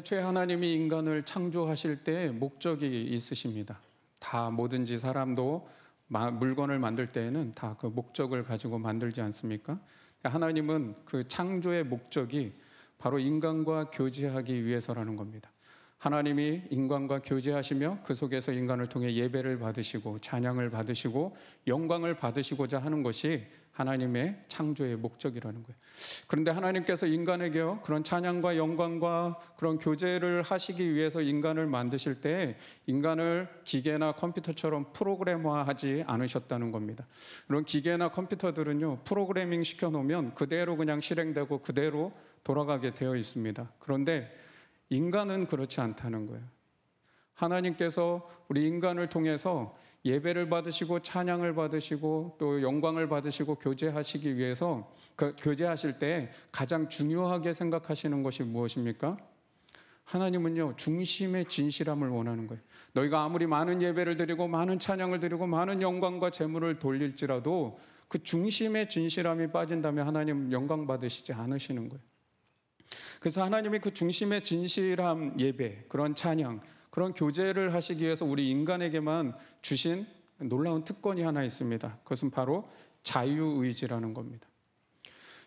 태초에 하나님이 인간을 창조하실 때 목적이 있으십니다. 다 뭐든지 사람도 물건을 만들 때에는 다 그 목적을 가지고 만들지 않습니까? 하나님은 그 창조의 목적이 바로 인간과 교제하기 위해서라는 겁니다. 하나님이 인간과 교제하시며 그 속에서 인간을 통해 예배를 받으시고 찬양을 받으시고 영광을 받으시고자 하는 것이 하나님의 창조의 목적이라는 거예요. 그런데 하나님께서 인간에게요, 그런 찬양과 영광과 그런 교제를 하시기 위해서 인간을 만드실 때 인간을 기계나 컴퓨터처럼 프로그램화하지 않으셨다는 겁니다. 그런 기계나 컴퓨터들은요, 프로그래밍 시켜놓으면 그대로 그냥 실행되고 그대로 돌아가게 되어 있습니다. 그런데 인간은 그렇지 않다는 거예요. 하나님께서 우리 인간을 통해서 예배를 받으시고 찬양을 받으시고 또 영광을 받으시고 교제하시기 위해서 교제하실 때 가장 중요하게 생각하시는 것이 무엇입니까? 하나님은요, 중심의 진실함을 원하는 거예요. 너희가 아무리 많은 예배를 드리고 많은 찬양을 드리고 많은 영광과 재물을 돌릴지라도 그 중심의 진실함이 빠진다면 하나님 영광 받으시지 않으시는 거예요. 그래서 하나님이 그 중심의 진실함 예배, 그런 찬양, 그런 교제를 하시기 위해서 우리 인간에게만 주신 놀라운 특권이 하나 있습니다. 그것은 바로 자유의지라는 겁니다.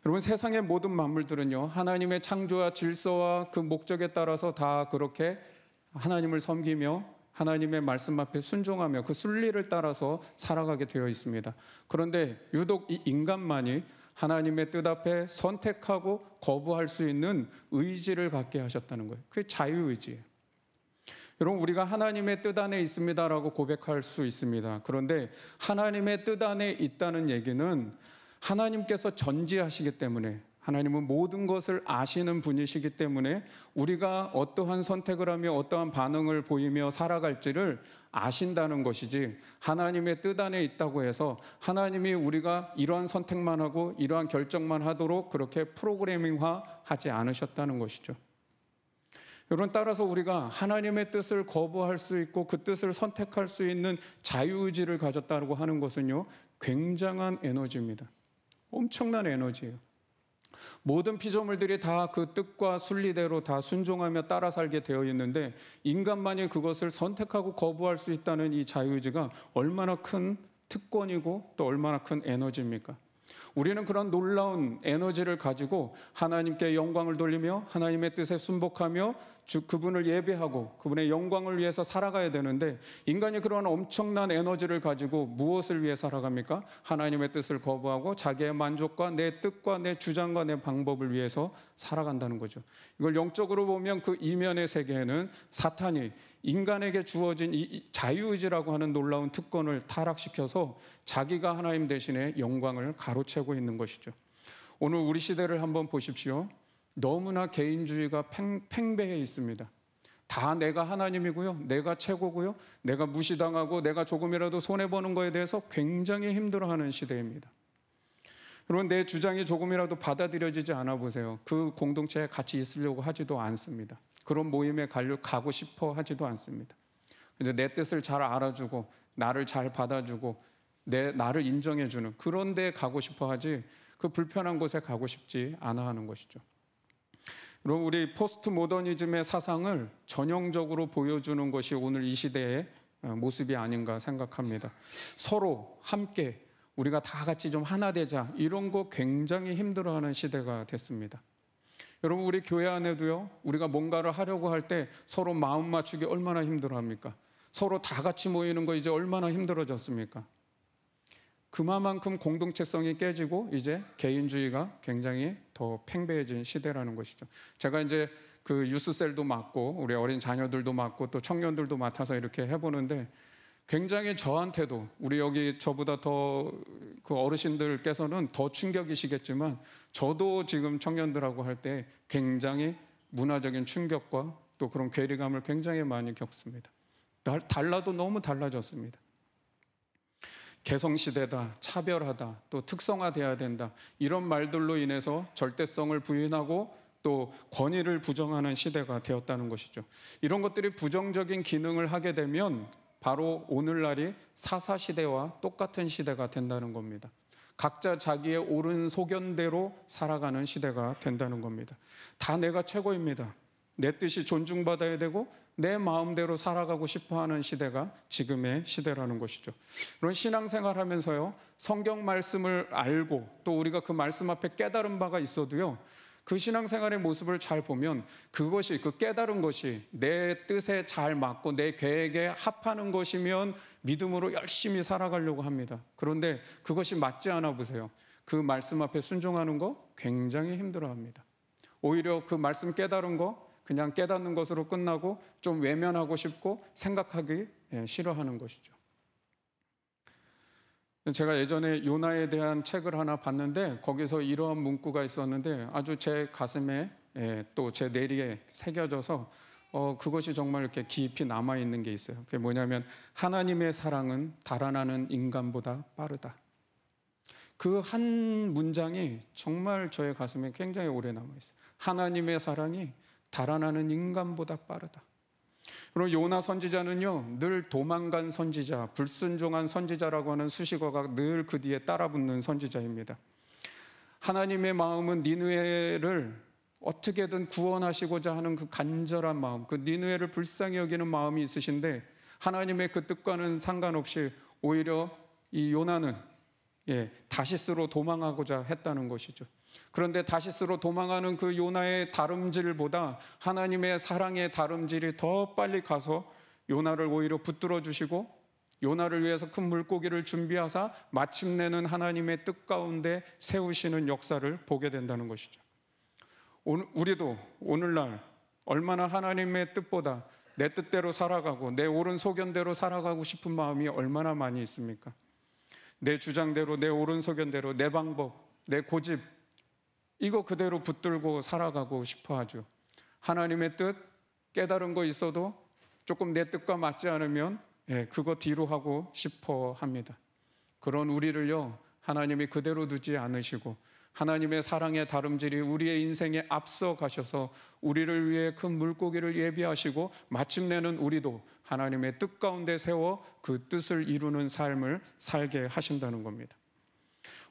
여러분, 세상의 모든 만물들은요, 하나님의 창조와 질서와 그 목적에 따라서 다 그렇게 하나님을 섬기며 하나님의 말씀 앞에 순종하며 그 순리를 따라서 살아가게 되어 있습니다. 그런데 유독 이 인간만이 하나님의 뜻 앞에 선택하고 거부할 수 있는 의지를 갖게 하셨다는 거예요. 그게 자유의지예요. 여러분, 우리가 하나님의 뜻 안에 있습니다라고 고백할 수 있습니다. 그런데 하나님의 뜻 안에 있다는 얘기는 하나님께서 전지하시기 때문에, 하나님은 모든 것을 아시는 분이시기 때문에 우리가 어떠한 선택을 하며 어떠한 반응을 보이며 살아갈지를 아신다는 것이지, 하나님의 뜻 안에 있다고 해서 하나님이 우리가 이러한 선택만 하고 이러한 결정만 하도록 그렇게 프로그래밍화 하지 않으셨다는 것이죠. 여러분, 따라서 우리가 하나님의 뜻을 거부할 수 있고 그 뜻을 선택할 수 있는 자유의지를 가졌다고 하는 것은요, 굉장한 에너지입니다. 엄청난 에너지예요. 모든 피조물들이 다 그 뜻과 순리대로 다 순종하며 따라 살게 되어 있는데 인간만이 그것을 선택하고 거부할 수 있다는 이 자유의지가 얼마나 큰 특권이고 또 얼마나 큰 에너지입니까? 우리는 그런 놀라운 에너지를 가지고 하나님께 영광을 돌리며 하나님의 뜻에 순복하며 그분을 예배하고 그분의 영광을 위해서 살아가야 되는데, 인간이 그런 엄청난 에너지를 가지고 무엇을 위해 살아갑니까? 하나님의 뜻을 거부하고 자기의 만족과 내 뜻과 내 주장과 내 방법을 위해서 살아간다는 거죠. 이걸 영적으로 보면 그 이면의 세계에는 사탄이 인간에게 주어진 이 자유의지라고 하는 놀라운 특권을 타락시켜서 자기가 하나님 대신에 영광을 가로채고 있는 것이죠. 오늘 우리 시대를 한번 보십시오. 너무나 개인주의가 팽배해 있습니다. 다 내가 하나님이고요, 내가 최고고요, 내가 무시당하고 내가 조금이라도 손해보는 거에 대해서 굉장히 힘들어하는 시대입니다. 여러분, 내 주장이 조금이라도 받아들여지지 않아 보세요. 그 공동체에 같이 있으려고 하지도 않습니다. 그런 모임에 가고 싶어 하지도 않습니다. 이제 내 뜻을 잘 알아주고 나를 잘 받아주고 나를 인정해주는 그런 데에 가고 싶어 하지, 그 불편한 곳에 가고 싶지 않아 하는 것이죠. 여러분, 우리 포스트 모더니즘의 사상을 전형적으로 보여주는 것이 오늘 이 시대의 모습이 아닌가 생각합니다. 서로 함께 우리가 다 같이 좀 하나 되자, 이런 거 굉장히 힘들어하는 시대가 됐습니다. 여러분, 우리 교회 안에도요, 우리가 뭔가를 하려고 할 때 서로 마음 맞추기 얼마나 힘들어합니까? 서로 다 같이 모이는 거 이제 얼마나 힘들어졌습니까? 그만큼 공동체성이 깨지고 이제 개인주의가 굉장히 더 팽배해진 시대라는 것이죠. 제가 이제 그 유스셀도 맡고 우리 어린 자녀들도 맡고 또 청년들도 맡아서 이렇게 해보는데, 굉장히 저한테도, 우리 여기 저보다 더 그 어르신들께서는 더 충격이시겠지만 저도 지금 청년들하고 할 때 굉장히 문화적인 충격과 또 그런 괴리감을 굉장히 많이 겪습니다. 달라도 너무 달라졌습니다. 개성시대다, 차별하다, 또 특성화돼야 된다, 이런 말들로 인해서 절대성을 부인하고 또 권위를 부정하는 시대가 되었다는 것이죠. 이런 것들이 부정적인 기능을 하게 되면 바로 오늘날이 사사시대와 똑같은 시대가 된다는 겁니다. 각자 자기의 옳은 소견대로 살아가는 시대가 된다는 겁니다. 다 내가 최고입니다. 내 뜻이 존중받아야 되고 내 마음대로 살아가고 싶어하는 시대가 지금의 시대라는 것이죠. 그런 신앙생활 하면서요, 성경 말씀을 알고 또 우리가 그 말씀 앞에 깨달은 바가 있어도요, 그 신앙생활의 모습을 잘 보면 그것이, 그 깨달은 것이 내 뜻에 잘 맞고 내 계획에 합하는 것이면 믿음으로 열심히 살아가려고 합니다. 그런데 그것이 맞지 않아 보세요. 그 말씀 앞에 순종하는 거 굉장히 힘들어합니다. 오히려 그 말씀 깨달은 거 그냥 깨닫는 것으로 끝나고 좀 외면하고 싶고 생각하기 싫어하는 것이죠. 제가 예전에 요나에 대한 책을 하나 봤는데 거기서 이러한 문구가 있었는데 아주 제 가슴에 또 제 내리에 새겨져서 그것이 정말 이렇게 깊이 남아있는 게 있어요. 그게 뭐냐면 하나님의 사랑은 달아나는 인간보다 빠르다. 그 한 문장이 정말 저의 가슴에 굉장히 오래 남아있어요. 하나님의 사랑이 달아나는 인간보다 빠르다. 그리고 요나 선지자는요, 늘 도망간 선지자, 불순종한 선지자라고 하는 수식어가 늘 그 뒤에 따라붙는 선지자입니다. 하나님의 마음은 니느웨를 어떻게든 구원하시고자 하는 그 간절한 마음, 그 니느웨를 불쌍히 여기는 마음이 있으신데 하나님의 그 뜻과는 상관없이 오히려 이 요나는 다시스로 도망하고자 했다는 것이죠. 그런데 다시스로 도망하는 그 요나의 다름질보다 하나님의 사랑의 다름질이 더 빨리 가서 요나를 오히려 붙들어 주시고 요나를 위해서 큰 물고기를 준비하사 마침내는 하나님의 뜻 가운데 세우시는 역사를 보게 된다는 것이죠. 우리도 오늘날 얼마나 하나님의 뜻보다 내 뜻대로 살아가고 내 옳은 소견대로 살아가고 싶은 마음이 얼마나 많이 있습니까? 내 주장대로, 내 옳은 소견대로, 내 방법, 내 고집, 이거 그대로 붙들고 살아가고 싶어 하죠. 하나님의 뜻 깨달은 거 있어도 조금 내 뜻과 맞지 않으면 그거 뒤로 하고 싶어 합니다. 그런 우리를요, 하나님이 그대로 두지 않으시고 하나님의 사랑의 다름질이 우리의 인생에 앞서 가셔서 우리를 위해 큰 물고기를 예비하시고 마침내는 우리도 하나님의 뜻 가운데 세워 그 뜻을 이루는 삶을 살게 하신다는 겁니다.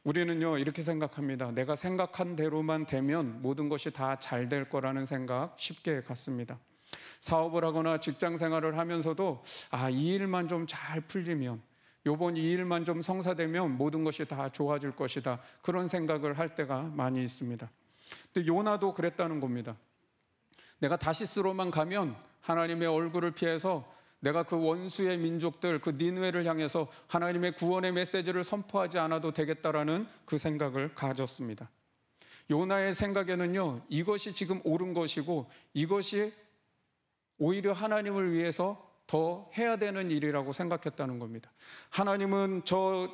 우리는요, 이렇게 생각합니다. 내가 생각한 대로만 되면 모든 것이 다 잘 될 거라는 생각 쉽게 갖습니다. 사업을 하거나 직장 생활을 하면서도 이 일만 좀 잘 풀리면, 요번 이 일만 좀 성사되면 모든 것이 다 좋아질 것이다, 그런 생각을 할 때가 많이 있습니다. 근데 요나도 그랬다는 겁니다. 내가 다시스로만 가면 하나님의 얼굴을 피해서 내가 그 원수의 민족들, 그 니느웨를 향해서 하나님의 구원의 메시지를 선포하지 않아도 되겠다라는 그 생각을 가졌습니다. 요나의 생각에는요, 이것이 지금 옳은 것이고 이것이 오히려 하나님을 위해서 더 해야 되는 일이라고 생각했다는 겁니다. 하나님은 저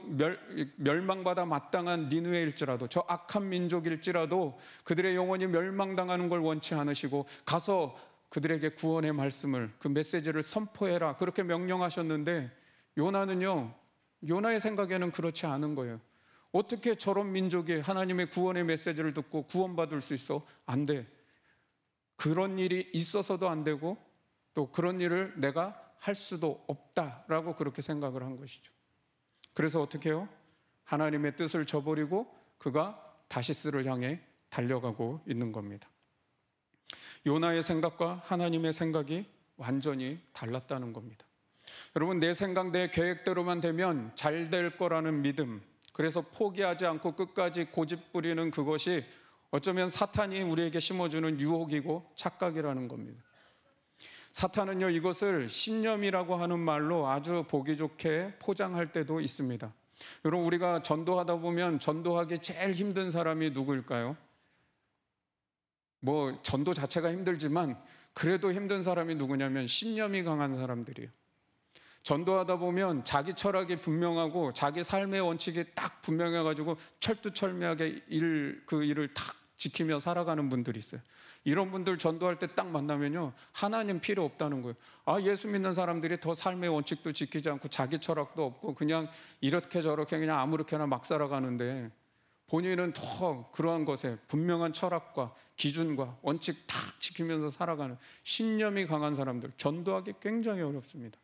멸망받아 마땅한 니느웨일지라도, 저 악한 민족일지라도 그들의 영혼이 멸망당하는 걸 원치 않으시고 가서 그들에게 구원의 말씀을, 그 메시지를 선포해라, 그렇게 명령하셨는데 요나는요, 요나의 생각에는 그렇지 않은 거예요. 어떻게 저런 민족이 하나님의 구원의 메시지를 듣고 구원받을 수 있어? 안 돼. 그런 일이 있어서도 안 되고 또 그런 일을 내가 할 수도 없다라고 그렇게 생각을 한 것이죠. 그래서 어떻게 해요? 하나님의 뜻을 저버리고 그가 다시스를 향해 달려가고 있는 겁니다. 요나의 생각과 하나님의 생각이 완전히 달랐다는 겁니다. 여러분, 내 생각, 내 계획대로만 되면 잘 될 거라는 믿음, 그래서 포기하지 않고 끝까지 고집 부리는 그것이 어쩌면 사탄이 우리에게 심어주는 유혹이고 착각이라는 겁니다. 사탄은요, 이것을 신념이라고 하는 말로 아주 보기 좋게 포장할 때도 있습니다. 여러분, 우리가 전도하다 보면 전도하기 제일 힘든 사람이 누구일까요? 전도 자체가 힘들지만 그래도 힘든 사람이 누구냐면 신념이 강한 사람들이에요. 전도하다 보면 자기 철학이 분명하고 자기 삶의 원칙이 딱 분명해가지고 철두철미하게 그 일을 딱 지키며 살아가는 분들이 있어요. 이런 분들 전도할 때 딱 만나면요, 하나님 필요 없다는 거예요. 예수 믿는 사람들이 더 삶의 원칙도 지키지 않고 자기 철학도 없고 그냥 이렇게 저렇게 그냥 아무렇게나 막 살아가는데 본인은 더 그러한 것에 분명한 철학과 기준과 원칙 딱 지키면서 살아가는 신념이 강한 사람들, 전도하기 굉장히 어렵습니다.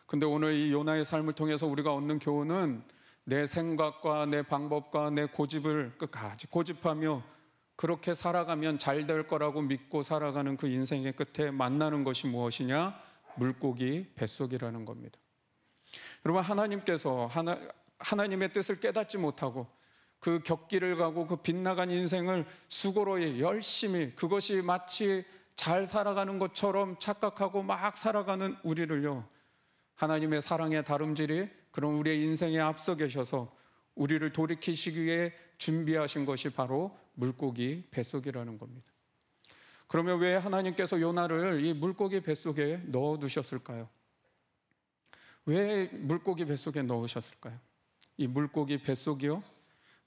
근데 오늘 이 요나의 삶을 통해서 우리가 얻는 교훈은 내 생각과 내 방법과 내 고집을 끝까지 고집하며 그렇게 살아가면 잘 될 거라고 믿고 살아가는 그 인생의 끝에 만나는 것이 무엇이냐? 물고기 뱃속이라는 겁니다. 여러분, 하나님께서 하나님의 뜻을 깨닫지 못하고 그 격길을 가고 그 빗나간 인생을 수고로 열심히, 그것이 마치 잘 살아가는 것처럼 착각하고 막 살아가는 우리를요, 하나님의 사랑의 다름질이 그런 우리의 인생에 앞서 계셔서 우리를 돌이키시기 위해 준비하신 것이 바로 물고기 뱃속이라는 겁니다. 그러면 왜 하나님께서 요나를 이 물고기 뱃속에 넣어두셨을까요? 왜 물고기 뱃속에 넣으셨을까요? 이 물고기 뱃속이요,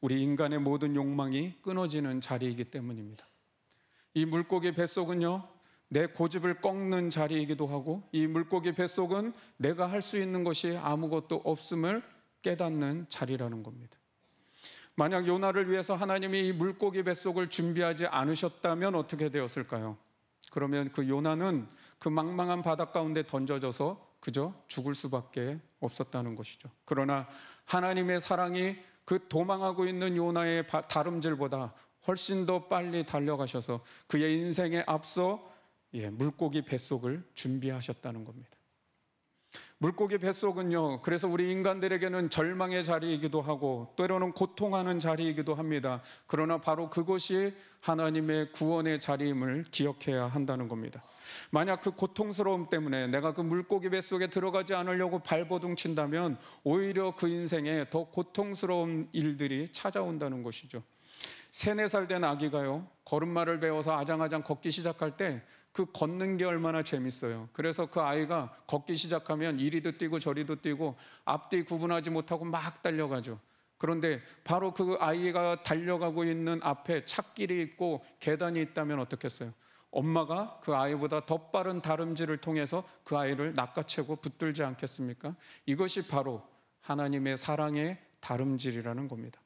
우리 인간의 모든 욕망이 끊어지는 자리이기 때문입니다. 이 물고기 뱃속은요, 내 고집을 꺾는 자리이기도 하고, 이 물고기 뱃속은 내가 할 수 있는 것이 아무것도 없음을 깨닫는 자리라는 겁니다. 만약 요나를 위해서 하나님이 이 물고기 뱃속을 준비하지 않으셨다면 어떻게 되었을까요? 그러면 그 요나는 그 망망한 바닷 가운데 던져져서 그저 죽을 수밖에 없었다는 것이죠. 그러나 하나님의 사랑이 그 도망하고 있는 요나의 다름질보다 훨씬 더 빨리 달려가셔서 그의 인생에 앞서 물고기 뱃속을 준비하셨다는 겁니다. 물고기 뱃속은요, 그래서 우리 인간들에게는 절망의 자리이기도 하고 때로는 고통하는 자리이기도 합니다. 그러나 바로 그것이 하나님의 구원의 자리임을 기억해야 한다는 겁니다. 만약 그 고통스러움 때문에 내가 그 물고기 뱃속에 들어가지 않으려고 발버둥 친다면 오히려 그 인생에 더 고통스러운 일들이 찾아온다는 것이죠. 3, 4살 된 아기가요, 걸음마를 배워서 아장아장 걷기 시작할 때 그 걷는 게 얼마나 재밌어요. 그래서 그 아이가 걷기 시작하면 이리도 뛰고 저리도 뛰고 앞뒤 구분하지 못하고 막 달려가죠. 그런데 바로 그 아이가 달려가고 있는 앞에 찻길이 있고 계단이 있다면 어떻겠어요? 엄마가 그 아이보다 더 빠른 다름질을 통해서 그 아이를 낚아채고 붙들지 않겠습니까? 이것이 바로 하나님의 사랑의 다름질이라는 겁니다.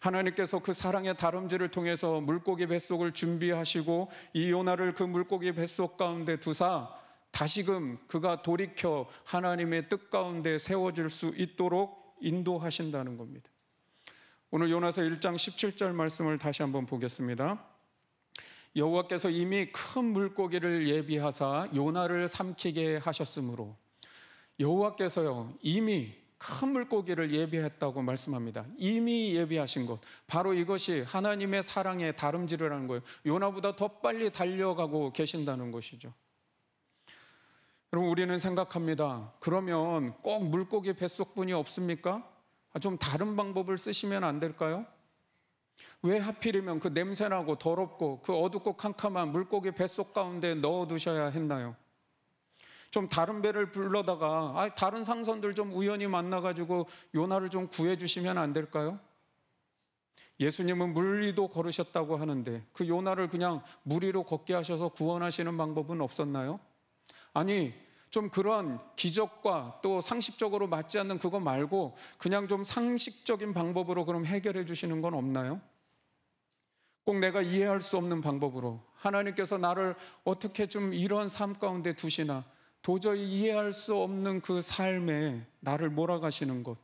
하나님께서 그 사랑의 다름질을 통해서 물고기 뱃속을 준비하시고 이 요나를 그 물고기 뱃속 가운데 두사 다시금 그가 돌이켜 하나님의 뜻 가운데 세워질 수 있도록 인도하신다는 겁니다. 오늘 요나서 1장 17절 말씀을 다시 한번 보겠습니다. 여호와께서 이미 큰 물고기를 예비하사 요나를 삼키게 하셨으므로, 여호와께서요 이미 큰 물고기를 예비했다고 말씀합니다. 이미 예비하신 것, 바로 이것이 하나님의 사랑의 다름질이라는 거예요. 요나보다 더 빨리 달려가고 계신다는 것이죠. 여러분, 우리는 생각합니다. 그러면 꼭 물고기 뱃속뿐이 없습니까? 좀 다른 방법을 쓰시면 안 될까요? 왜 하필이면 그 냄새나고 더럽고 그 어둡고 캄캄한 물고기 뱃속 가운데 넣어두셔야 했나요? 좀 다른 배를 불러다가 다른 상선들 좀 우연히 만나가지고 요나를 좀 구해주시면 안 될까요? 예수님은 물 위도 걸으셨다고 하는데 그 요나를 그냥 물 위로 걷게 하셔서 구원하시는 방법은 없었나요? 아니, 좀 그런 기적과 또 상식적으로 맞지 않는 그거 말고 그냥 좀 상식적인 방법으로 그럼 해결해 주시는 건 없나요? 꼭 내가 이해할 수 없는 방법으로 하나님께서 나를 어떻게 좀 이런 삶 가운데 두시나, 도저히 이해할 수 없는 그 삶에 나를 몰아가시는 것,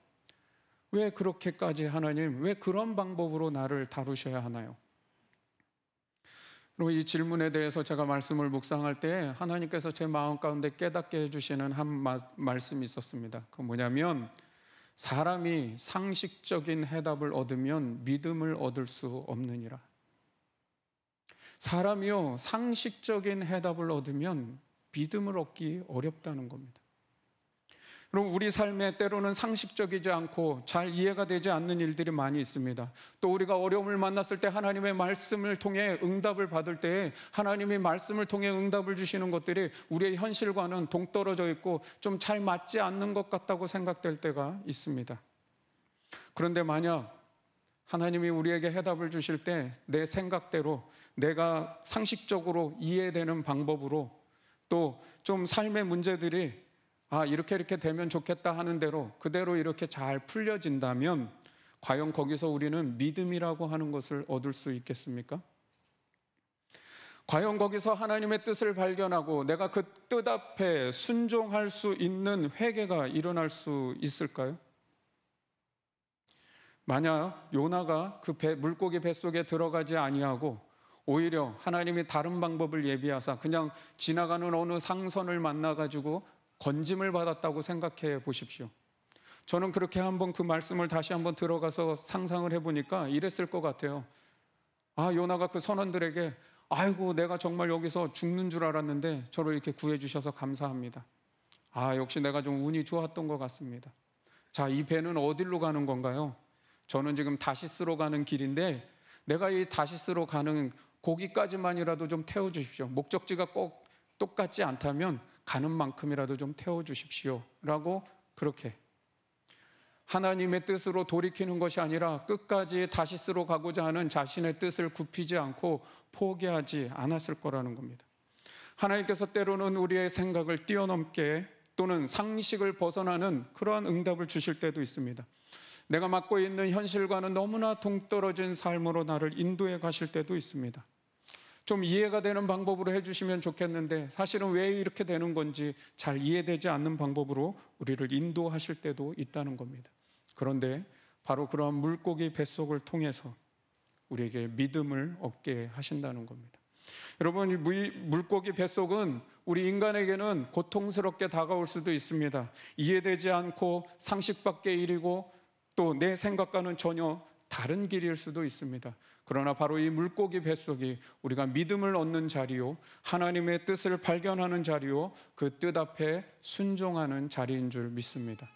왜 그렇게까지 하나님, 왜 그런 방법으로 나를 다루셔야 하나요? 그리고 이 질문에 대해서 제가 말씀을 묵상할 때 하나님께서 제 마음 가운데 깨닫게 해주시는 한 말씀이 있었습니다. 그 뭐냐면, 사람이 상식적인 해답을 얻으면 믿음을 얻을 수 없느니라. 사람이요 상식적인 해답을 얻으면 믿음을 얻기 어렵다는 겁니다. 그럼 우리 삶에 때로는 상식적이지 않고 잘 이해가 되지 않는 일들이 많이 있습니다. 또 우리가 어려움을 만났을 때 하나님의 말씀을 통해 응답을 받을 때 하나님의 말씀을 통해 응답을 주시는 것들이 우리의 현실과는 동떨어져 있고 좀 잘 맞지 않는 것 같다고 생각될 때가 있습니다. 그런데 만약 하나님이 우리에게 해답을 주실 때 내 생각대로, 내가 상식적으로 이해되는 방법으로, 또 좀 삶의 문제들이 이렇게 되면 좋겠다 하는 대로 그대로 이렇게 잘 풀려진다면 과연 거기서 우리는 믿음이라고 하는 것을 얻을 수 있겠습니까? 과연 거기서 하나님의 뜻을 발견하고 내가 그 뜻 앞에 순종할 수 있는 회개가 일어날 수 있을까요? 만약 요나가 그 물고기 뱃속에 들어가지 아니하고 오히려 하나님이 다른 방법을 예비하사 그냥 지나가는 어느 상선을 만나가지고 건짐을 받았다고 생각해 보십시오. 저는 그렇게 한번 그 말씀을 다시 한번 들어가서 상상을 해보니까 이랬을 것 같아요. 요나가 그 선원들에게 아이고 내가 정말 여기서 죽는 줄 알았는데 저를 이렇게 구해주셔서 감사합니다. 역시 내가 좀 운이 좋았던 것 같습니다. 자, 이 배는 어디로 가는 건가요? 저는 지금 다시스로 가는 길인데 내가 이 다시스로 가는 거기까지만이라도 좀 태워주십시오. 목적지가 꼭 똑같지 않다면 가는 만큼이라도 좀 태워주십시오 라고 그렇게 하나님의 뜻으로 돌이키는 것이 아니라 끝까지 다시스로 가고자 하는 자신의 뜻을 굽히지 않고 포기하지 않았을 거라는 겁니다. 하나님께서 때로는 우리의 생각을 뛰어넘게 또는 상식을 벗어나는 그러한 응답을 주실 때도 있습니다. 내가 맡고 있는 현실과는 너무나 동떨어진 삶으로 나를 인도해 가실 때도 있습니다. 좀 이해가 되는 방법으로 해주시면 좋겠는데 사실은 왜 이렇게 되는 건지 잘 이해되지 않는 방법으로 우리를 인도하실 때도 있다는 겁니다. 그런데 바로 그러한 물고기 뱃속을 통해서 우리에게 믿음을 얻게 하신다는 겁니다. 여러분, 이 물고기 뱃속은 우리 인간에게는 고통스럽게 다가올 수도 있습니다. 이해되지 않고 상식 밖의 일이고 또 내 생각과는 전혀 다른 길일 수도 있습니다. 그러나 바로 이 물고기 뱃속이 우리가 믿음을 얻는 자리요, 하나님의 뜻을 발견하는 자리요, 그 뜻 앞에 순종하는 자리인 줄 믿습니다.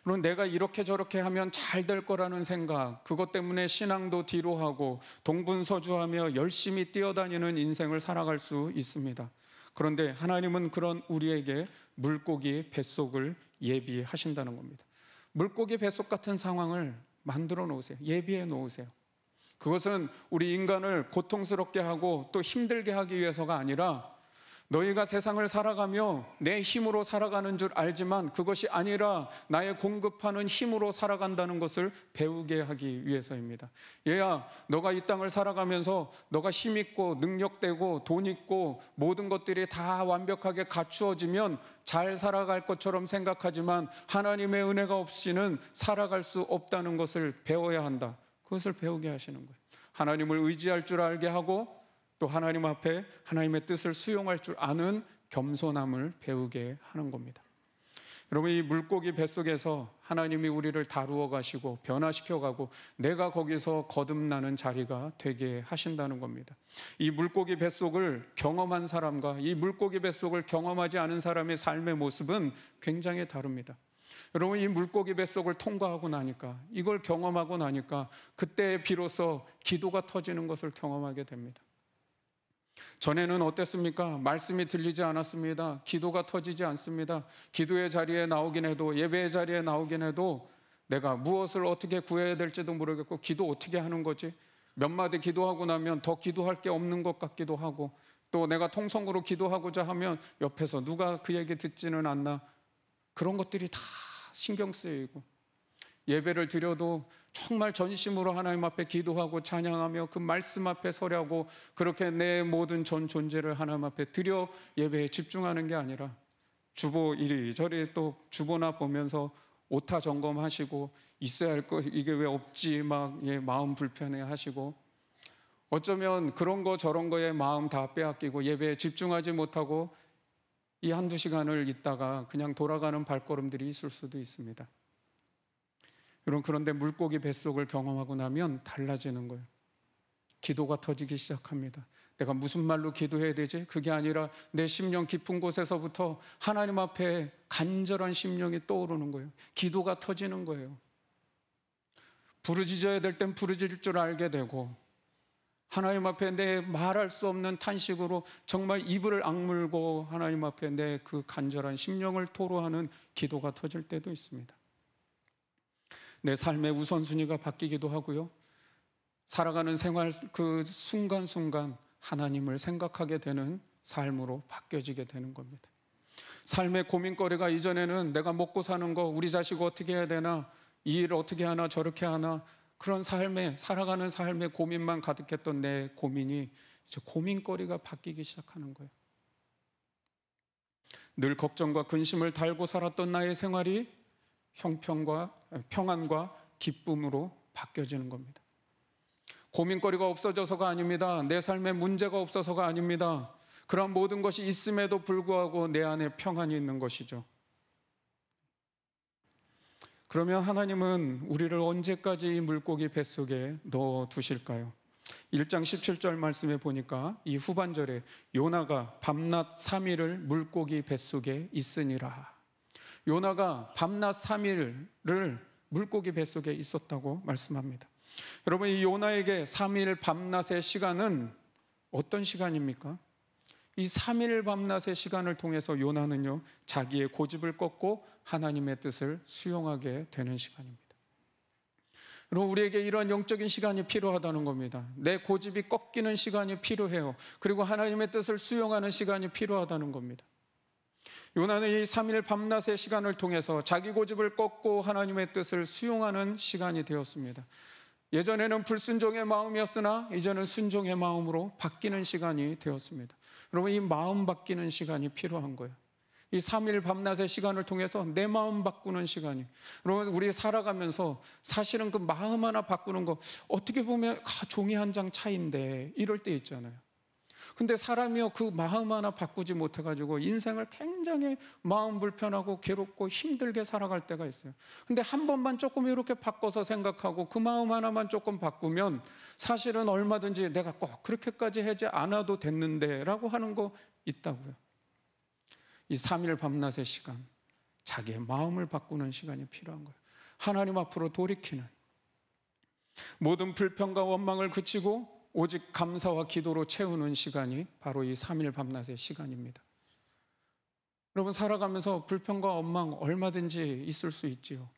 물론 내가 이렇게 저렇게 하면 잘 될 거라는 생각, 그것 때문에 신앙도 뒤로 하고 동분서주하며 열심히 뛰어다니는 인생을 살아갈 수 있습니다. 그런데 하나님은 그런 우리에게 물고기 뱃속을 예비하신다는 겁니다. 물고기 뱃속 같은 상황을 만들어 놓으세요. 예비해 놓으세요. 그것은 우리 인간을 고통스럽게 하고 또 힘들게 하기 위해서가 아니라 너희가 세상을 살아가며 내 힘으로 살아가는 줄 알지만 그것이 아니라 나의 공급하는 힘으로 살아간다는 것을 배우게 하기 위해서입니다. 얘야, 너가 이 땅을 살아가면서 너가 힘 있고 능력되고 돈 있고 모든 것들이 다 완벽하게 갖추어지면 잘 살아갈 것처럼 생각하지만 하나님의 은혜가 없이는 살아갈 수 없다는 것을 배워야 한다. 그것을 배우게 하시는 거예요. 하나님을 의지할 줄 알게 하고 또 하나님 앞에 하나님의 뜻을 수용할 줄 아는 겸손함을 배우게 하는 겁니다. 여러분, 이 물고기 뱃속에서 하나님이 우리를 다루어 가시고 변화시켜 가고 내가 거기서 거듭나는 자리가 되게 하신다는 겁니다. 이 물고기 뱃속을 경험한 사람과 이 물고기 뱃속을 경험하지 않은 사람의 삶의 모습은 굉장히 다릅니다. 여러분, 이 물고기 뱃속을 통과하고 나니까, 이걸 경험하고 나니까 그때 비로소 기도가 터지는 것을 경험하게 됩니다. 전에는 어땠습니까? 말씀이 들리지 않았습니다. 기도가 터지지 않습니다. 기도의 자리에 나오긴 해도, 예배의 자리에 나오긴 해도 내가 무엇을 어떻게 구해야 될지도 모르겠고, 기도 어떻게 하는 거지? 몇 마디 기도하고 나면 더 기도할 게 없는 것 같기도 하고, 또 내가 통성으로 기도하고자 하면 옆에서 누가 그 얘기 듣지는 않나, 그런 것들이 다 신경 쓰이고, 예배를 드려도 정말 전심으로 하나님 앞에 기도하고 찬양하며 그 말씀 앞에 서려고 그렇게 내 모든 전 존재를 하나님 앞에 드려 예배에 집중하는 게 아니라 주보 이리저리 또 주보나 보면서 오타 점검하시고 있어야 할 거 이게 왜 없지 막 마음 불편해 하시고, 어쩌면 그런 거 저런 거에 마음 다 빼앗기고 예배에 집중하지 못하고 이 한두 시간을 있다가 그냥 돌아가는 발걸음들이 있을 수도 있습니다. 여러분, 그런데 물고기 뱃속을 경험하고 나면 달라지는 거예요. 기도가 터지기 시작합니다. 내가 무슨 말로 기도해야 되지? 그게 아니라 내 심령 깊은 곳에서부터 하나님 앞에 간절한 심령이 떠오르는 거예요. 기도가 터지는 거예요. 부르짖어야 될 땐 부르짖을 줄 알게 되고, 하나님 앞에 내 말할 수 없는 탄식으로 정말 이불을 악물고 하나님 앞에 내 그 간절한 심령을 토로하는 기도가 터질 때도 있습니다. 내 삶의 우선순위가 바뀌기도 하고요, 살아가는 생활 그 순간순간 하나님을 생각하게 되는 삶으로 바뀌어지게 되는 겁니다. 삶의 고민거리가 이전에는 내가 먹고 사는 거, 우리 자식 어떻게 해야 되나, 이 일 어떻게 하나 저렇게 하나, 그런 삶에 살아가는 삶의 고민만 가득했던 내 고민이 이제 고민거리가 바뀌기 시작하는 거예요. 늘 걱정과 근심을 달고 살았던 나의 생활이 평안과 기쁨으로 바뀌어지는 겁니다. 고민거리가 없어져서가 아닙니다. 내 삶에 문제가 없어서가 아닙니다. 그런 모든 것이 있음에도 불구하고 내 안에 평안이 있는 것이죠. 그러면 하나님은 우리를 언제까지 이 물고기 뱃속에 넣어 두실까요? 1장 17절 말씀에 보니까 이 후반절에 요나가 밤낮 3일을 물고기 뱃속에 있으니라. 요나가 밤낮 3일을 물고기 뱃속에 있었다고 말씀합니다. 여러분, 이 요나에게 3일 밤낮의 시간은 어떤 시간입니까? 이 3일 밤낮의 시간을 통해서 요나는요, 자기의 고집을 꺾고 하나님의 뜻을 수용하게 되는 시간입니다. 그리고 우리에게 이러한 영적인 시간이 필요하다는 겁니다. 내 고집이 꺾이는 시간이 필요해요. 그리고 하나님의 뜻을 수용하는 시간이 필요하다는 겁니다. 요나는 이 3일 밤낮의 시간을 통해서 자기 고집을 꺾고 하나님의 뜻을 수용하는 시간이 되었습니다. 예전에는 불순종의 마음이었으나 이제는 순종의 마음으로 바뀌는 시간이 되었습니다. 여러분, 이 마음 바뀌는 시간이 필요한 거예요. 이 3일 밤낮의 시간을 통해서 내 마음 바꾸는 시간이. 여러분, 우리 살아가면서 사실은 그 마음 하나 바꾸는 거 어떻게 보면 종이 한 장 차이인데 이럴 때 있잖아요. 근데 사람이요, 그 마음 하나 바꾸지 못해가지고 인생을 굉장히 마음 불편하고 괴롭고 힘들게 살아갈 때가 있어요. 근데 한 번만 조금 이렇게 바꿔서 생각하고 그 마음 하나만 조금 바꾸면 사실은 얼마든지 내가 꼭 그렇게까지 하지 않아도 됐는데 라고 하는 거 있다고요. 이 3일 밤낮의 시간, 자기의 마음을 바꾸는 시간이 필요한 거예요. 하나님 앞으로 돌이키는, 모든 불평과 원망을 그치고 오직 감사와 기도로 채우는 시간이 바로 이 3일 밤낮의 시간입니다. 여러분, 살아가면서 불평과 원망 얼마든지 있을 수 있지요.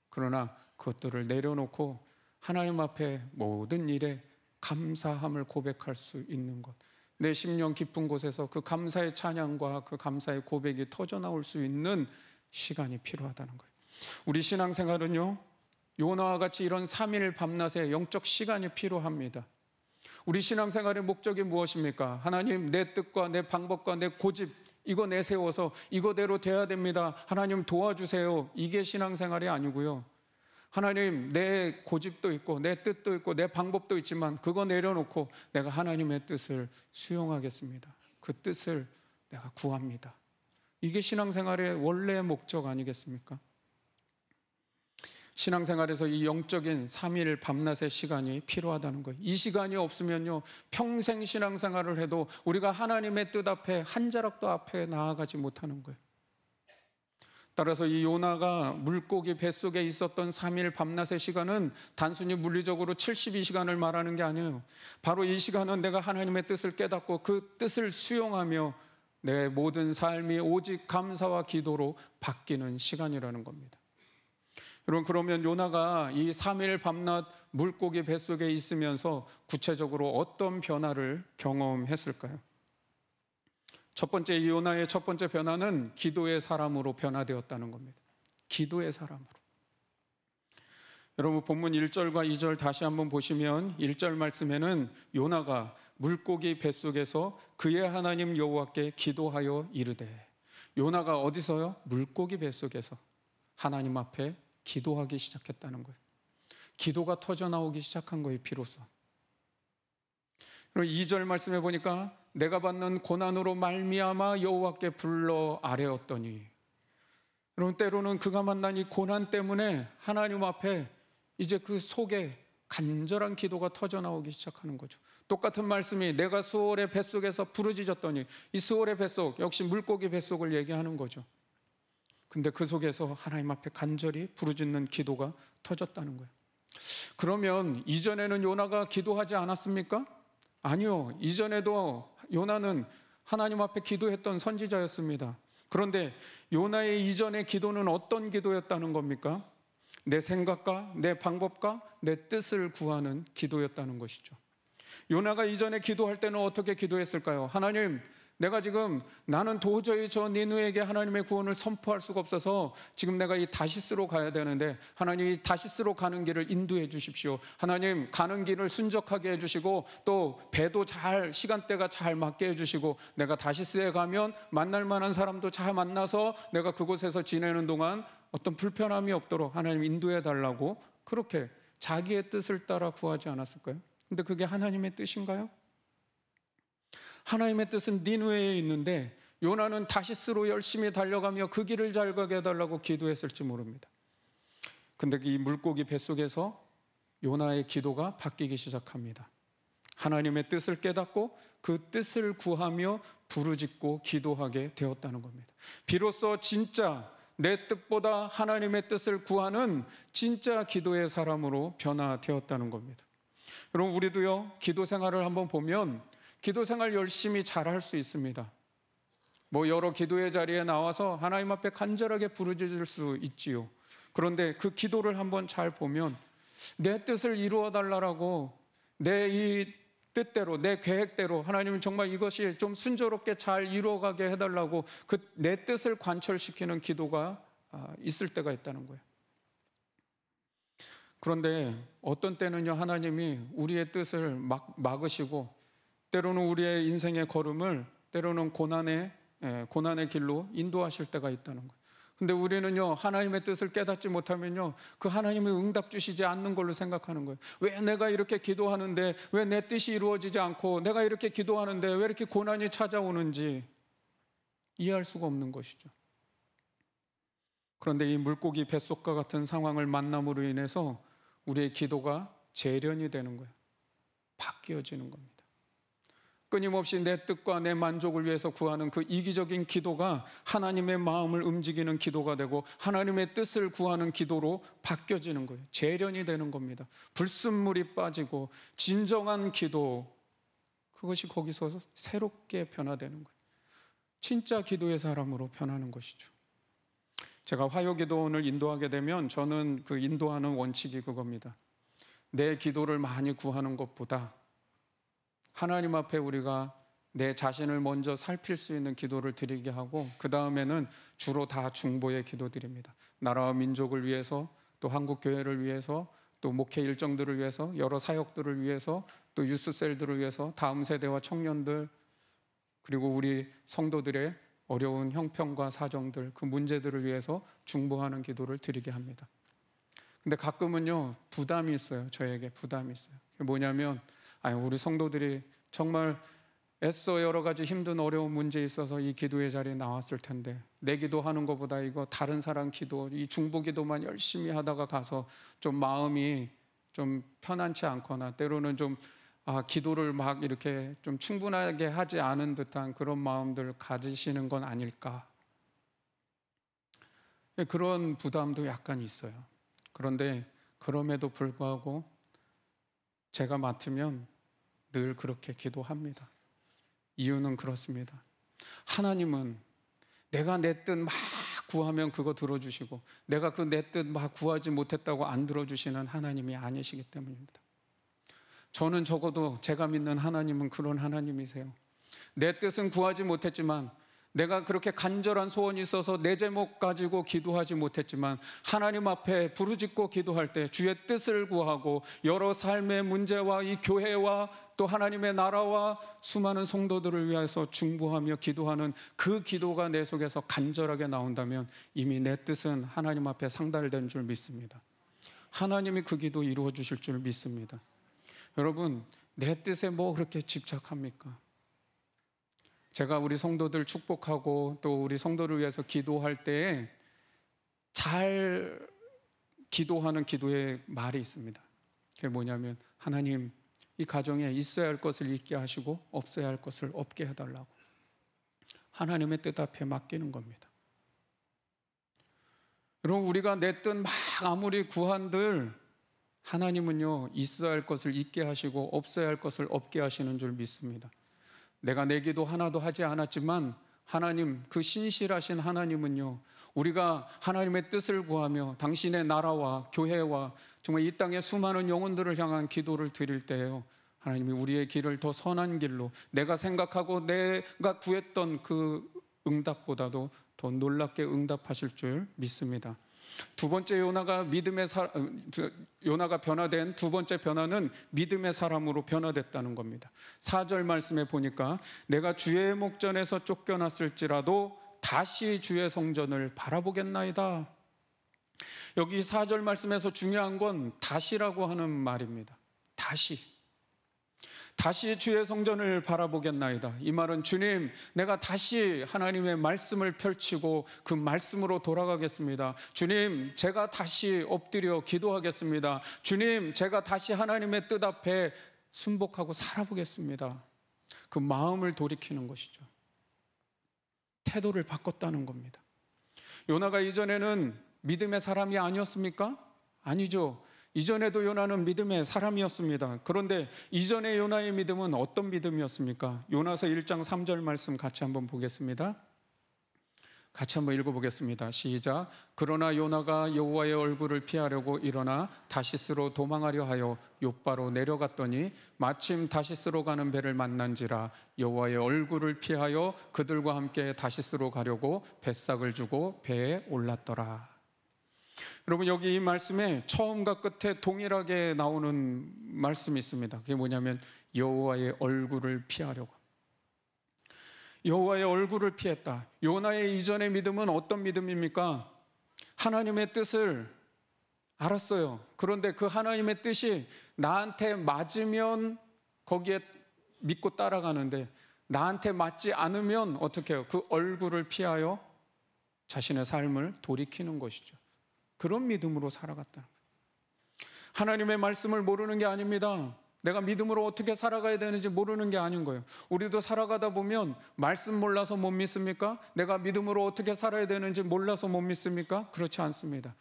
그러나 그것들을 내려놓고 하나님 앞에 모든 일에 감사함을 고백할 수 있는 것, 내 심령 깊은 곳에서 그 감사의 찬양과 그 감사의 고백이 터져나올 수 있는 시간이 필요하다는 거예요. 우리 신앙생활은요, 요나와 같이 이런 3일 밤낮의 영적 시간이 필요합니다. 우리 신앙생활의 목적이 무엇입니까? 하나님, 내 뜻과 내 방법과 내 고집 이거 내세워서 이거대로 돼야 됩니다. 하나님 도와주세요. 이게 신앙생활이 아니고요. 하나님, 내 고집도 있고 내 뜻도 있고 내 방법도 있지만 그거 내려놓고 내가 하나님의 뜻을 수용하겠습니다. 그 뜻을 내가 구합니다. 이게 신앙생활의 원래의 목적 아니겠습니까? 신앙생활에서 이 영적인 3일 밤낮의 시간이 필요하다는 거예요. 이 시간이 없으면요, 평생 신앙생활을 해도 우리가 하나님의 뜻 앞에 한 자락도 앞에 나아가지 못하는 거예요. 따라서 이 요나가 물고기 뱃속에 있었던 3일 밤낮의 시간은 단순히 물리적으로 72시간을 말하는 게 아니에요. 바로 이 시간은 내가 하나님의 뜻을 깨닫고 그 뜻을 수용하며 내 모든 삶이 오직 감사와 기도로 바뀌는 시간이라는 겁니다. 여러분, 그러면 요나가 이 3일 밤낮 물고기 뱃속에 있으면서 구체적으로 어떤 변화를 경험했을까요? 첫 번째, 이 요나의 첫 번째 변화는 기도의 사람으로 변화되었다는 겁니다. 기도의 사람으로. 여러분, 본문 1절과 2절 다시 한번 보시면 1절 말씀에는 요나가 물고기 뱃속에서 그의 하나님 여호와께 기도하여 이르되, 요나가 어디서요? 물고기 뱃속에서 하나님 앞에 기도하기 시작했다는 거예요. 기도가 터져나오기 시작한 거예요, 비로소. 2절 말씀해 보니까 내가 받는 고난으로 말미암아 여호와께 불러 아뢰었더니, 여러분, 때로는 그가 만난 이 고난 때문에 하나님 앞에 이제 그 속에 간절한 기도가 터져나오기 시작하는 거죠. 똑같은 말씀이 내가 수월의 뱃속에서 부르짖었더니, 이 수월의 뱃속 역시 물고기 뱃속을 얘기하는 거죠. 근데 그 속에서 하나님 앞에 간절히 부르짖는 기도가 터졌다는 거예요. 그러면 이전에는 요나가 기도하지 않았습니까? 아니요. 이전에도 요나는 하나님 앞에 기도했던 선지자였습니다. 그런데 요나의 이전의 기도는 어떤 기도였다는 겁니까? 내 생각과 내 방법과 내 뜻을 구하는 기도였다는 것이죠. 요나가 이전에 기도할 때는 어떻게 기도했을까요? 하나님, 내가 지금 나는 도저히 저 니느웨에게 하나님의 구원을 선포할 수가 없어서 지금 내가 이 다시스로 가야 되는데 하나님, 이 다시스로 가는 길을 인도해 주십시오. 하나님, 가는 길을 순적하게 해주시고 또 배도 잘 시간대가 잘 맞게 해주시고 내가 다시스에 가면 만날 만한 사람도 잘 만나서 내가 그곳에서 지내는 동안 어떤 불편함이 없도록 하나님 인도해 달라고 그렇게 자기의 뜻을 따라 구하지 않았을까요? 근데 그게 하나님의 뜻인가요? 하나님의 뜻은 니느웨에 있는데 요나는 다시스로 열심히 달려가며 그 길을 잘 가게 해달라고 기도했을지 모릅니다. 근데 이 물고기 뱃속에서 요나의 기도가 바뀌기 시작합니다. 하나님의 뜻을 깨닫고 그 뜻을 구하며 부르짖고 기도하게 되었다는 겁니다. 비로소 진짜 내 뜻보다 하나님의 뜻을 구하는 진짜 기도의 사람으로 변화되었다는 겁니다. 여러분, 우리도요, 기도 생활을 한번 보면 기도 생활 열심히 잘할 수 있습니다. 여러 기도의 자리에 나와서 하나님 앞에 간절하게 부르짖을 수 있지요. 그런데 그 기도를 한번 잘 보면 내 뜻을 이루어 달라고, 내 이 뜻대로, 내 계획대로 하나님은 정말 이것이 좀 순조롭게 잘 이루어가게 해달라고 그 내 뜻을 관철시키는 기도가 있을 때가 있다는 거예요. 그런데 어떤 때는요, 하나님이 우리의 뜻을 막으시고 때로는 우리의 인생의 걸음을 때로는 고난의 길로 인도하실 때가 있다는 거예요. 근데 우리는요, 하나님의 뜻을 깨닫지 못하면요, 그 하나님이 응답 주시지 않는 걸로 생각하는 거예요. 왜 내가 이렇게 기도하는데 왜 내 뜻이 이루어지지 않고, 내가 이렇게 기도하는데 왜 이렇게 고난이 찾아오는지 이해할 수가 없는 것이죠. 그런데 이 물고기 뱃속과 같은 상황을 만남으로 인해서 우리의 기도가 재련이 되는 거예요. 바뀌어지는 겁니다. 끊임없이 내 뜻과 내 만족을 위해서 구하는 그 이기적인 기도가 하나님의 마음을 움직이는 기도가 되고 하나님의 뜻을 구하는 기도로 바뀌어지는 거예요. 재련이 되는 겁니다. 불순물이 빠지고 진정한 기도, 그것이 거기서 새롭게 변화되는 거예요. 진짜 기도의 사람으로 변하는 것이죠. 제가 화요기도원을 인도하게 되면 저는 그 인도하는 원칙이 그겁니다. 내 기도를 많이 구하는 것보다 하나님 앞에 우리가 내 자신을 먼저 살필 수 있는 기도를 드리게 하고, 그 다음에는 주로 다 중보의 기도드립니다. 나라와 민족을 위해서, 또 한국교회를 위해서, 또 목회 일정들을 위해서, 여러 사역들을 위해서, 또 유스셀들을 위해서, 다음 세대와 청년들, 그리고 우리 성도들의 어려운 형편과 사정들, 그 문제들을 위해서 중보하는 기도를 드리게 합니다. 근데 가끔은요, 부담이 있어요. 저에게 부담이 있어요. 그게 뭐냐면, 우리 성도들이 정말 애써 여러 가지 힘든 어려운 문제에 있어서 이 기도의 자리에 나왔을 텐데, 내 기도하는 것보다 이거 다른 사람 기도, 이 중보 기도만 열심히 하다가 가서 좀 마음이 좀 편안치 않거나 때로는 좀 기도를 막 이렇게 좀 충분하게 하지 않은 듯한 그런 마음들 가지시는 건 아닐까, 그런 부담도 약간 있어요. 그런데 그럼에도 불구하고 제가 맡으면 늘 그렇게 기도합니다. 이유는 그렇습니다. 하나님은 내가 내 뜻 막 구하면 그거 들어주시고, 내가 그 내 뜻 막 구하지 못했다고 안 들어주시는 하나님이 아니시기 때문입니다. 저는 적어도 제가 믿는 하나님은 그런 하나님이세요. 내 뜻은 구하지 못했지만, 내가 그렇게 간절한 소원이 있어서 내 제목 가지고 기도하지 못했지만 하나님 앞에 부르짖고 기도할 때 주의 뜻을 구하고 여러 삶의 문제와 이 교회와 또 하나님의 나라와 수많은 성도들을 위해서 중보하며 기도하는 그 기도가 내 속에서 간절하게 나온다면 이미 내 뜻은 하나님 앞에 상달된 줄 믿습니다. 하나님이 그 기도 이루어 주실 줄 믿습니다. 여러분, 내 뜻에 뭐 그렇게 집착합니까? 제가 우리 성도들 축복하고 또 우리 성도를 위해서 기도할 때에 잘 기도하는 기도의 말이 있습니다. 그게 뭐냐면, 하나님, 이 가정에 있어야 할 것을 있게 하시고 없어야 할 것을 없게 해달라고 하나님의 뜻 앞에 맡기는 겁니다. 여러분, 우리가 내 뜻 막 아무리 구한들 하나님은요, 있어야 할 것을 있게 하시고 없어야 할 것을 없게 하시는 줄 믿습니다. 내가 내 기도 하나도 하지 않았지만 하나님, 그 신실하신 하나님은요, 우리가 하나님의 뜻을 구하며 당신의 나라와 교회와 정말 이 땅의 수많은 영혼들을 향한 기도를 드릴 때에요, 하나님이 우리의 길을 더 선한 길로, 내가 생각하고 내가 구했던 그 응답보다도 더 놀랍게 응답하실 줄 믿습니다. 두 번째 요나가 변화된 두 번째 변화는 믿음의 사람으로 변화됐다는 겁니다. 4절 말씀에 보니까 내가 주의 목전에서 쫓겨났을지라도 다시 주의 성전을 바라보겠나이다. 여기 4절 말씀에서 중요한 건 다시라고 하는 말입니다. 다시. 다시 주의 성전을 바라보겠나이다. 이 말은 주님, 내가 다시 하나님의 말씀을 펼치고 그 말씀으로 돌아가겠습니다. 주님, 제가 다시 엎드려 기도하겠습니다. 주님, 제가 다시 하나님의 뜻 앞에 순복하고 살아보겠습니다. 그 마음을 돌이키는 것이죠. 태도를 바꿨다는 겁니다. 요나가 이전에는 믿음의 사람이 아니었습니까? 아니죠. 이전에도 요나는 믿음의 사람이었습니다. 그런데 이전의 요나의 믿음은 어떤 믿음이었습니까? 요나서 1장 3절 말씀 같이 한번 보겠습니다. 같이 한번 읽어보겠습니다. 시작. 그러나 요나가 여호와의 얼굴을 피하려고 일어나 다시스로 도망하려 하여 욥바로 내려갔더니 마침 다시스로 가는 배를 만난지라 여호와의 얼굴을 피하여 그들과 함께 다시스로 가려고 뱃삭을 주고 배에 올랐더라. 여러분, 여기 이 말씀에 처음과 끝에 동일하게 나오는 말씀이 있습니다. 그게 뭐냐면 여호와의 얼굴을 피하려고. 여호와의 얼굴을 피했다. 요나의 이전의 믿음은 어떤 믿음입니까? 하나님의 뜻을 알았어요. 그런데 그 하나님의 뜻이 나한테 맞으면 거기에 믿고 따라가는데 나한테 맞지 않으면 어떻게 해요? 그 얼굴을 피하여 자신의 삶을 돌이키는 것이죠. 그런 믿음으로 살아갔다. 하나님의 말씀을 모르는 게 아닙니다. 내가 믿음으로 어떻게 살아가야 되는지 모르는 게 아닌 거예요. 우리도 살아가다 보면 말씀 몰라서 못 믿습니까? 내가 믿음으로 어떻게 살아야 되는지 몰라서 못 믿습니까? 그렇지 않습니다.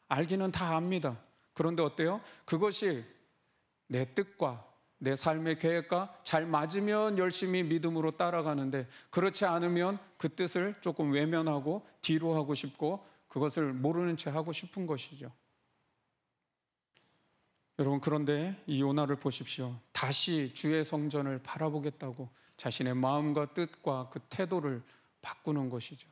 알기는 다 압니다. 그런데 어때요? 그것이 내 뜻과 내 삶의 계획과 잘 맞으면 열심히 믿음으로 따라가는데 그렇지 않으면 그 뜻을 조금 외면하고 뒤로 하고 싶고 그것을 모르는 채 하고 싶은 것이죠. 여러분, 그런데 이 요나를 보십시오. 다시 주의 성전을 바라보겠다고 자신의 마음과 뜻과 그 태도를 바꾸는 것이죠.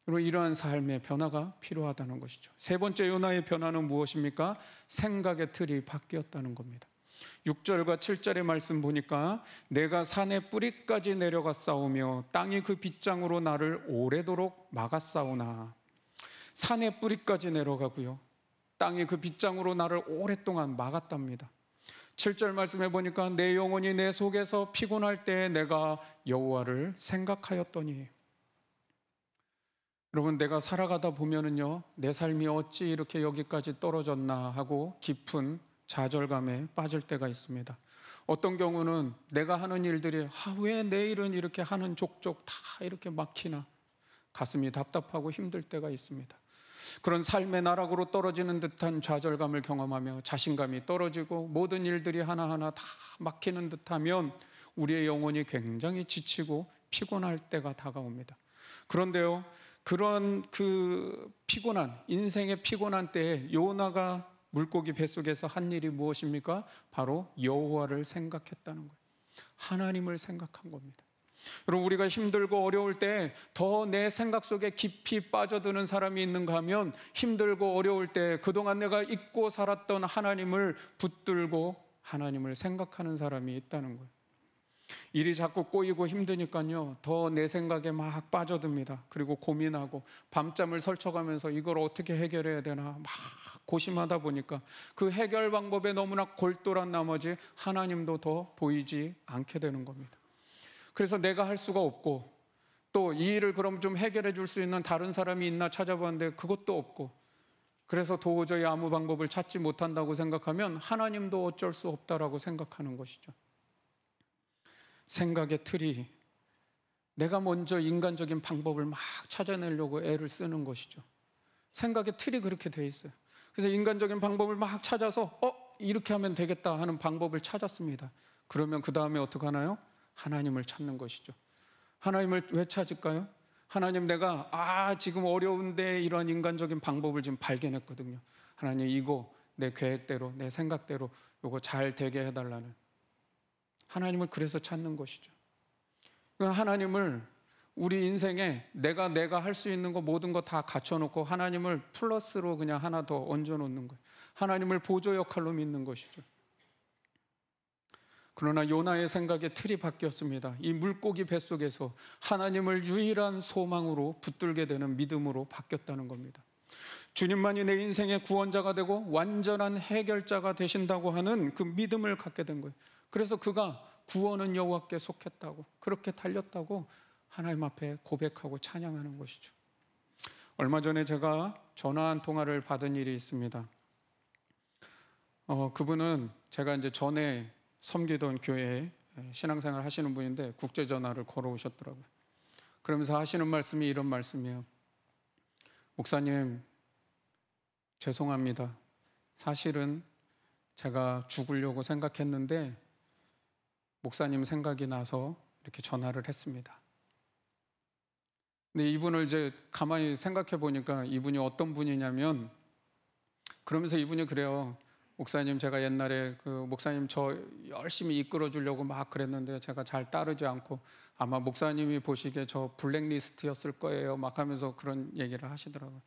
그리고 이러한 삶의 변화가 필요하다는 것이죠. 세 번째 요나의 변화는 무엇입니까? 생각의 틀이 바뀌었다는 겁니다. 6절과 7절의 말씀 보니까 내가 산의 뿌리까지 내려가 싸우며 땅이 그 빗장으로 나를 오래도록 막았사오나. 산의 뿌리까지 내려가고요, 땅이 그 빗장으로 나를 오랫동안 막았답니다. 7절 말씀해 보니까 내 영혼이 내 속에서 피곤할 때에 내가 여호와를 생각하였더니. 여러분, 내가 살아가다 보면은요, 내 삶이 어찌 이렇게 여기까지 떨어졌나 하고 깊은 좌절감에 빠질 때가 있습니다. 어떤 경우는 내가 하는 일들이 왜 내 일은 이렇게 하는 족족 다 이렇게 막히나 가슴이 답답하고 힘들 때가 있습니다. 그런 삶의 나락으로 떨어지는 듯한 좌절감을 경험하며 자신감이 떨어지고 모든 일들이 하나하나 다 막히는 듯하면 우리의 영혼이 굉장히 지치고 피곤할 때가 다가옵니다. 그런데요, 그런 그 피곤한, 인생의 피곤한 때에 요나가 물고기 뱃속에서 한 일이 무엇입니까? 바로 여호와를 생각했다는 거예요. 하나님을 생각한 겁니다. 여러분, 우리가 힘들고 어려울 때 더 내 생각 속에 깊이 빠져드는 사람이 있는가 하면 힘들고 어려울 때 그동안 내가 잊고 살았던 하나님을 붙들고 하나님을 생각하는 사람이 있다는 거예요. 일이 자꾸 꼬이고 힘드니까요, 더 내 생각에 막 빠져듭니다. 그리고 고민하고 밤잠을 설쳐가면서 이걸 어떻게 해결해야 되나 막 고심하다 보니까 그 해결 방법에 너무나 골똘한 나머지 하나님도 더 보이지 않게 되는 겁니다. 그래서 내가 할 수가 없고 또 이 일을 그럼 좀 해결해 줄 수 있는 다른 사람이 있나 찾아봤는데 그것도 없고, 그래서 도저히 아무 방법을 찾지 못한다고 생각하면 하나님도 어쩔 수 없다라고 생각하는 것이죠. 생각의 틀이, 내가 먼저 인간적인 방법을 막 찾아내려고 애를 쓰는 것이죠. 생각의 틀이 그렇게 돼 있어요. 그래서 인간적인 방법을 막 찾아서 이렇게 하면 되겠다 하는 방법을 찾았습니다. 그러면 그 다음에 어떻게 하나요? 하나님을 찾는 것이죠. 하나님을 왜 찾을까요? 하나님, 내가 지금 어려운데 이러한 인간적인 방법을 지금 발견했거든요. 하나님, 이거 내 계획대로 내 생각대로 이거 잘 되게 해달라는, 하나님을 그래서 찾는 것이죠. 하나님을 우리 인생에 내가 할 수 있는 거 모든 거 다 갖춰놓고 하나님을 플러스로 그냥 하나 더 얹어놓는 거예요. 하나님을 보조 역할로 믿는 것이죠. 그러나 요나의 생각의 틀이 바뀌었습니다. 이 물고기 뱃속에서 하나님을 유일한 소망으로 붙들게 되는 믿음으로 바뀌었다는 겁니다. 주님만이 내 인생의 구원자가 되고 완전한 해결자가 되신다고 하는 그 믿음을 갖게 된 거예요. 그래서 그가 구원은 여호와께 속했다고, 그렇게 달렸다고 하나님 앞에 고백하고 찬양하는 것이죠. 얼마 전에 제가 전화 한 통화를 받은 일이 있습니다. 그분은 제가 이제 전에 섬기던 교회에 신앙생활 하시는 분인데 국제 전화를 걸어오셨더라고요. 그러면서 하시는 말씀이 이런 말씀이에요. 목사님, 죄송합니다. 사실은 제가 죽으려고 생각했는데 목사님 생각이 나서 이렇게 전화를 했습니다. 근데 이분을 이제 가만히 생각해 보니까 이분이 어떤 분이냐면, 그러면서 이분이 그래요. 목사님, 제가 옛날에 목사님 저 열심히 이끌어 주려고 막 그랬는데 제가 잘 따르지 않고 아마 목사님이 보시기에 저 블랙리스트였을 거예요, 막 하면서 그런 얘기를 하시더라고요.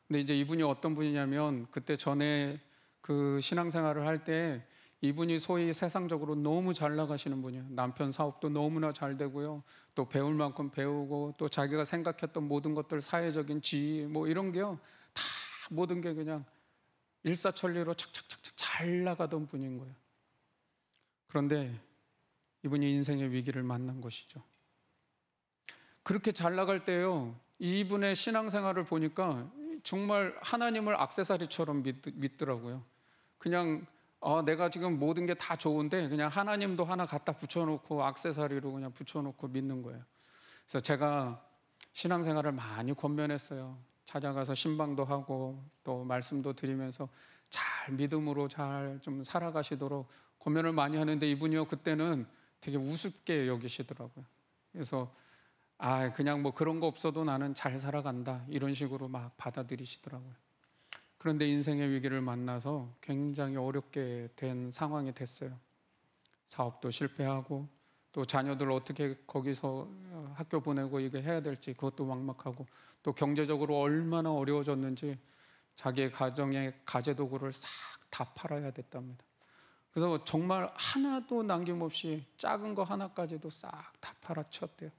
근데 이제 이분이 어떤 분이냐면, 그때 전에 그 신앙생활을 할 때 이분이 소위 세상적으로 너무 잘 나가시는 분이에요. 남편 사업도 너무나 잘 되고요, 또 배울 만큼 배우고, 또 자기가 생각했던 모든 것들, 사회적인 지위 뭐 이런 게요, 다 모든 게 그냥 일사천리로 착착착착 잘 나가던 분인 거예요. 그런데 이분이 인생의 위기를 만난 것이죠. 그렇게 잘 나갈 때요, 이분의 신앙생활을 보니까 정말 하나님을 액세서리처럼 믿더라고요. 그냥 내가 지금 모든 게 다 좋은데 그냥 하나님도 하나 갖다 붙여놓고 액세서리로 그냥 붙여놓고 믿는 거예요. 그래서 제가 신앙생활을 많이 권면했어요. 찾아가서 신방도 하고 또 말씀도 드리면서 잘 믿음으로 잘 좀 살아가시도록 권면을 많이 하는데, 이분이요 그때는 되게 우습게 여기시더라고요. 그래서 그냥 뭐 그런 거 없어도 나는 잘 살아간다, 이런 식으로 막 받아들이시더라고요. 그런데 인생의 위기를 만나서 굉장히 어렵게 된 상황이 됐어요. 사업도 실패하고, 또 자녀들 어떻게 거기서 학교 보내고 이게 해야 될지 그것도 막막하고, 또 경제적으로 얼마나 어려워졌는지 자기의 가정의 가재도구를 싹 다 팔아야 됐답니다. 그래서 정말 하나도 남김없이 작은 거 하나까지도 싹 다 팔아쳤대요.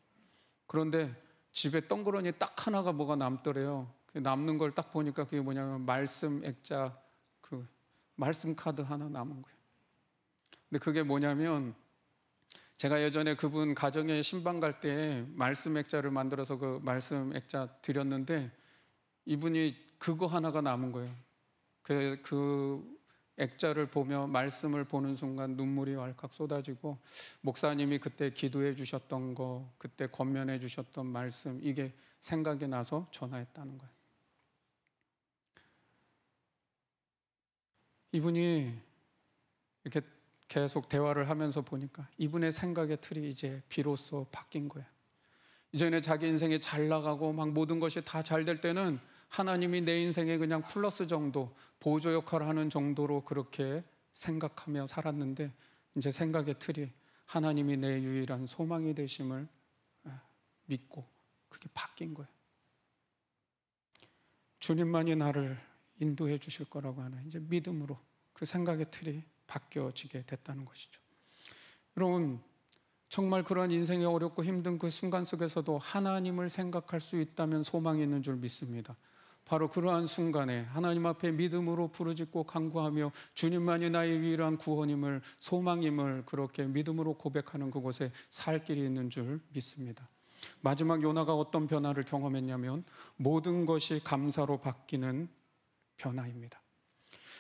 그런데 집에 덩그러니 딱 하나가 뭐가 남더래요. 남는 걸 딱 보니까 그게 뭐냐면 말씀 액자, 그 말씀 카드 하나 남은 거예요. 근데 그게 뭐냐면, 제가 예전에 그분 가정에 신방 갈 때 말씀 액자를 만들어서 그 말씀 액자 드렸는데, 이분이 그거 하나가 남은 거예요. 그 액자를 보며 말씀을 보는 순간 눈물이 왈칵 쏟아지고, 목사님이 그때 기도해 주셨던 거, 그때 권면해 주셨던 말씀, 이게 생각이 나서 전화했다는 거예요. 이분이 이렇게 계속 대화를 하면서 보니까 이분의 생각의 틀이 이제 비로소 바뀐 거예요. 이전에 자기 인생이 잘 나가고 막 모든 것이 다 잘 될 때는 하나님이 내 인생에 그냥 플러스 정도, 보조 역할을 하는 정도로 그렇게 생각하며 살았는데, 이제 생각의 틀이 하나님이 내 유일한 소망이 되심을 믿고 그게 바뀐 거예요. 주님만이 나를 인도해 주실 거라고 하는 이제 믿음으로 그 생각의 틀이 바뀌어지게 됐다는 것이죠. 여러분, 정말 그런 인생이 어렵고 힘든 그 순간 속에서도 하나님을 생각할 수 있다면 소망이 있는 줄 믿습니다. 바로 그러한 순간에 하나님 앞에 믿음으로 부르짖고 간구하며 주님만이 나의 유일한 구원임을, 소망임을 그렇게 믿음으로 고백하는 그곳에 살 길이 있는 줄 믿습니다. 마지막 요나가 어떤 변화를 경험했냐면, 모든 것이 감사로 바뀌는 변화입니다.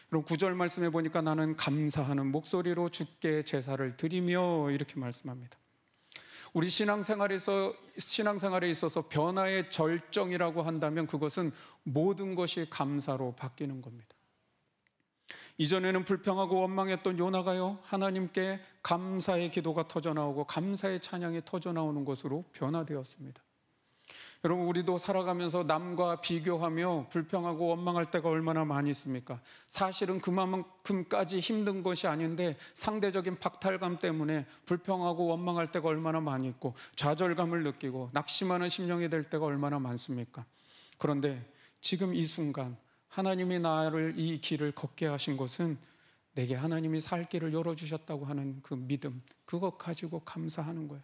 그럼 9절 말씀해 보니까 나는 감사하는 목소리로 주께 제사를 드리며, 이렇게 말씀합니다. 우리 신앙생활에 있어서 변화의 절정이라고 한다면 그것은 모든 것이 감사로 바뀌는 겁니다. 이전에는 불평하고 원망했던 요나가요, 하나님께 감사의 기도가 터져나오고 감사의 찬양이 터져나오는 것으로 변화되었습니다. 여러분, 우리도 살아가면서 남과 비교하며 불평하고 원망할 때가 얼마나 많이 있습니까? 사실은 그만큼까지 힘든 것이 아닌데 상대적인 박탈감 때문에 불평하고 원망할 때가 얼마나 많이 있고, 좌절감을 느끼고 낙심하는 심령이 될 때가 얼마나 많습니까? 그런데 지금 이 순간 하나님이 나를 이 길을 걷게 하신 것은 내게 하나님이 살 길을 열어주셨다고 하는 그 믿음, 그것 가지고 감사하는 거예요.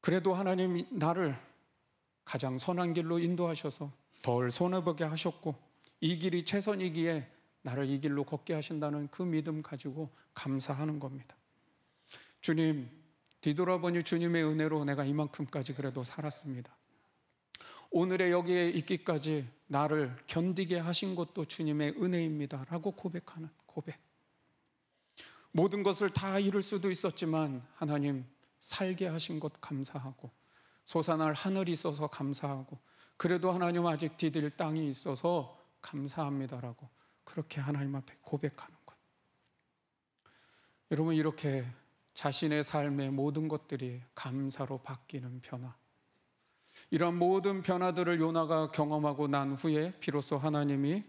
그래도 하나님이 나를 가장 선한 길로 인도하셔서 덜 손해보게 하셨고, 이 길이 최선이기에 나를 이 길로 걷게 하신다는 그 믿음 가지고 감사하는 겁니다. 주님, 뒤돌아보니 주님의 은혜로 내가 이만큼까지 그래도 살았습니다. 오늘의 여기에 있기까지 나를 견디게 하신 것도 주님의 은혜입니다 라고 고백하는 고백. 모든 것을 다 잃을 수도 있었지만 하나님 살게 하신 것 감사하고, 솟아날 하늘이 있어서 감사하고, 그래도 하나님 아직 디딜 땅이 있어서 감사합니다라고 그렇게 하나님 앞에 고백하는 것. 여러분, 이렇게 자신의 삶의 모든 것들이 감사로 바뀌는 변화, 이런 모든 변화들을 요나가 경험하고 난 후에 비로소 하나님이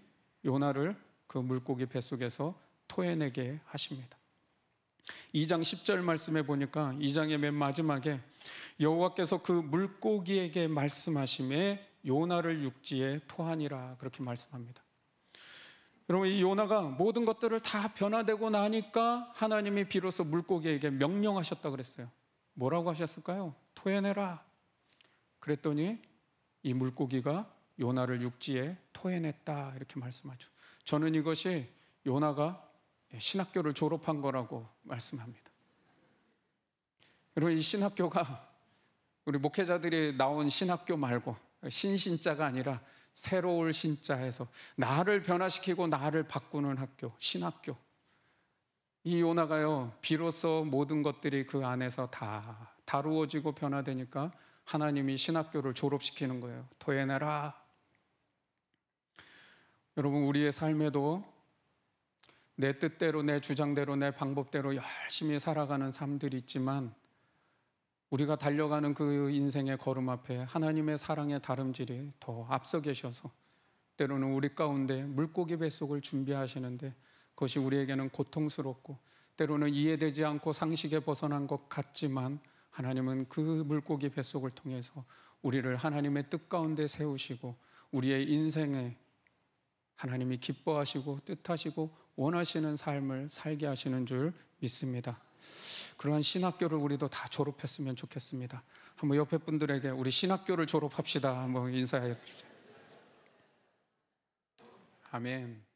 요나를 그 물고기 뱃속에서 토해내게 하십니다. 2장 10절 말씀에 보니까 2장의 맨 마지막에 여호와께서 그 물고기에게 말씀하심에 요나를 육지에 토하니라 그렇게 말씀합니다. 여러분, 이 요나가 모든 것들을 다 변화되고 나니까 하나님이 비로소 물고기에게 명령하셨다 그랬어요. 뭐라고 하셨을까요? 토해내라. 그랬더니 이 물고기가 요나를 육지에 토해냈다 이렇게 말씀하죠. 저는 이것이 요나가 신학교를 졸업한 거라고 말씀합니다. 여러분, 이 신학교가 우리 목회자들이 나온 신학교 말고 신자가 아니라 새로울 신자에서 나를 변화시키고 나를 바꾸는 학교, 신학교. 이 요나가요, 비로소 모든 것들이 그 안에서 다 다루어지고 변화되니까 하나님이 신학교를 졸업시키는 거예요. 토해내라. 여러분, 우리의 삶에도 내 뜻대로, 내 주장대로, 내 방법대로 열심히 살아가는 삶들이 있지만 우리가 달려가는 그 인생의 걸음 앞에 하나님의 사랑의 다름질이 더 앞서 계셔서 때로는 우리 가운데 물고기 뱃속을 준비하시는데 그것이 우리에게는 고통스럽고 때로는 이해되지 않고 상식에 벗어난 것 같지만 하나님은 그 물고기 뱃속을 통해서 우리를 하나님의 뜻 가운데 세우시고 우리의 인생에 하나님이 기뻐하시고 뜻하시고 원하시는 삶을 살게 하시는 줄 믿습니다. 그러한 신학교를 우리도 다 졸업했으면 좋겠습니다. 한번 옆에 분들에게 우리 신학교를 졸업합시다 한번 인사해 주세요. 아멘.